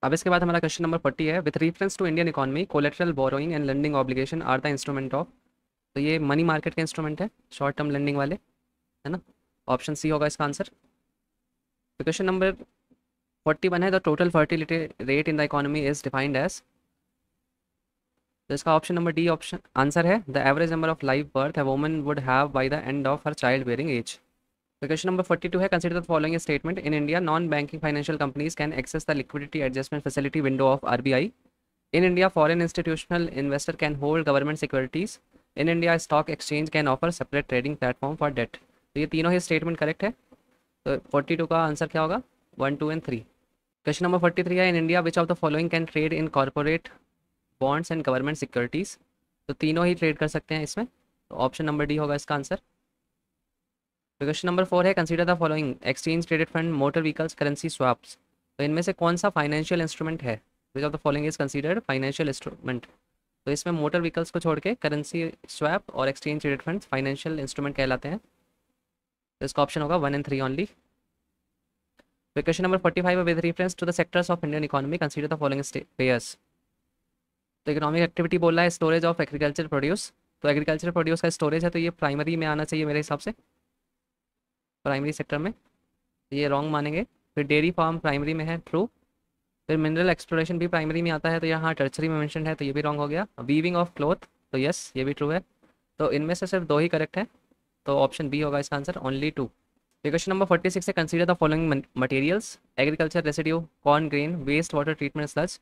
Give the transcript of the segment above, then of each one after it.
अब इसके बाद हमारा क्वेश्चन नंबर 40 है, with reference to Indian economy collateral borrowing and lending obligation are the instrument of. तो ये मनी मार्केट के इंस्ट्रूमेंट है, शॉर्ट टर्म लेंडिंग वाले, है ना। ऑप्शन सी होगा इसका आंसर। तो क्वेश्चन नंबर 41 है, the total fertility rate in the economy is defined as. तो इसका option number D option answer है, the average number of live birth a woman would have by the end of her child bearing age. तो question number 42 है, consider the following statement, in India non banking financial companies can access the liquidity adjustment facility window of RBI. In India, foreign institutional investor can hold government securities. In India, stock exchange can offer separate trading platform for debt. तो ये तीनों ही statement correct है। तो 42 का answer क्या होगा? 1, 2 and 3। Question number 43 है, in India which of the following can trade in corporate bonds and government securities. तो तीनों ही ट्रेड कर सकते हैं इसमें, तो ऑप्शन नंबर डी होगा इसका आंसर। क्वेश्चन नंबर 4 है, consider the following exchange traded fund motor vehicles currency swaps. तो इनमें से कौन सा फाइनेंशियल इंस्ट्रूमेंट है? विच of the following is considered financial instrument. तो इसमें मोटर व्हीकल्स को छोड़ के करेंसी स्वैप और exchange traded fund financial instrument कहलाते हैं। तो इसका ऑप्शन होगा 1 एंड 3 ओनली। क्वेश्चन नंबर 45 है, with reference to the sectors of Indian economy consider the following pairs. तो इकोनॉमिक एक्टिविटी बोल रहा है स्टोरेज ऑफ एग्रीकल्चर प्रोड्यूस। तो एग्रीकल्चर प्रोड्यूस का स्टोरेज है, तो ये प्राइमरी में आना चाहिए मेरे हिसाब से, प्राइमरी सेक्टर में। ये रॉन्ग मानेंगे। फिर डेयरी फार्म प्राइमरी में है, ट्रू। फिर मिनरल एक्सप्लोरेशन भी प्राइमरी में आता है, तो यहाँ टर्चरी में मेंशन है, तो ये भी रॉन्ग हो गया। वीविंग ऑफ क्लॉथ, तो यस ये भी ट्रू है। तो इनमें से सिर्फ 2 ही करेक्ट है, तो ऑप्शन बी होगा इसका आंसर, ओनली 2। क्वेश्चन नंबर 46 है, consider the following materials, agriculture residue, corn grain, waste water treatment sludge,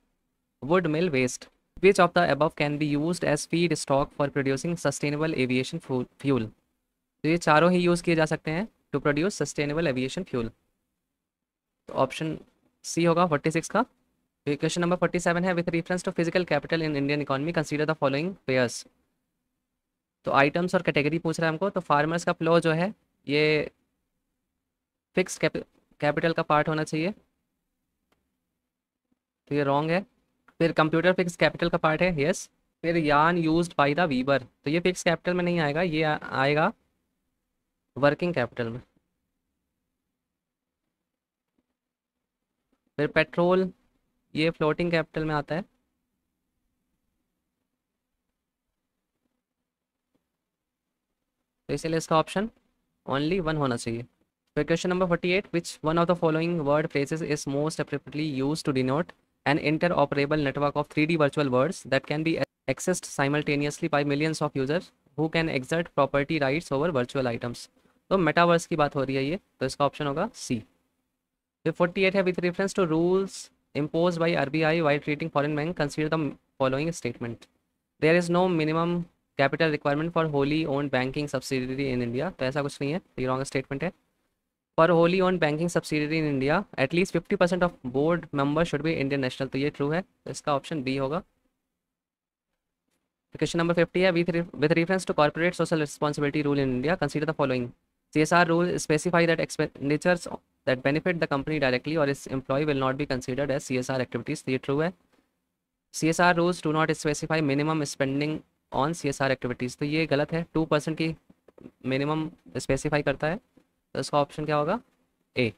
wood mill waste. Which of the above can be used as feed stock for producing sustainable aviation fuel. तो ये चारों ही use किए जा सकते हैं to produce sustainable aviation fuel. तो option C होगा 46 का। क्वेश्चन नंबर 47 है, with reference to physical capital in Indian economy consider the following pairs. तो आइटम्स और कैटेगरी पूछ रहा है हमको। तो फार्मर्स का प्लो जो है ये फिक्स कैपिटल का पार्ट होना चाहिए, तो ये रॉन्ग है। फिर कंप्यूटर फिक्स कैपिटल का पार्ट है, यस। फिर yarn used by the weaver, तो ये फिक्स कैपिटल में नहीं आएगा, ये आएगा वर्किंग कैपिटल में। फिर पेट्रोल, ये फ्लोटिंग कैपिटल में आता है। तो इसीलिए इसका ऑप्शन ओनली 1 होना चाहिए। फिर question number 48, which one of the following word phrases is most appropriately used to denote an interoperable network of 3D virtual worlds that can be accessed simultaneously by millions of users who can exert property rights over virtual items। तो metaverse की बात हो रही है ये, तो इसका option होगा सी। फिर 48 है, with reference to rules imposed by RBI while treating foreign bank consider the following statement। there is no minimum capital requirement for wholly owned banking subsidiary in India। तो ऐसा कुछ नहीं है, ये रॉन्ग स्टेटमेंट है। For wholly owned banking subsidiary in India, at least 50% of board members should be Indian national। तो ये true है, तो इसका ऑप्शन बी होगा। क्वेश्चन नंबर 50 है, with reference to corporate social responsibility rule in India consider the following। CSR rule specify that expenditures that benefit the company directly or its employee will not be considered as CSR activities। तो ये true है। CSR rules do not specify minimum spending on CSR activities। तो ये गलत है, 2% की minimum specify करता है, तो इसका ऑप्शन क्या होगा, ए।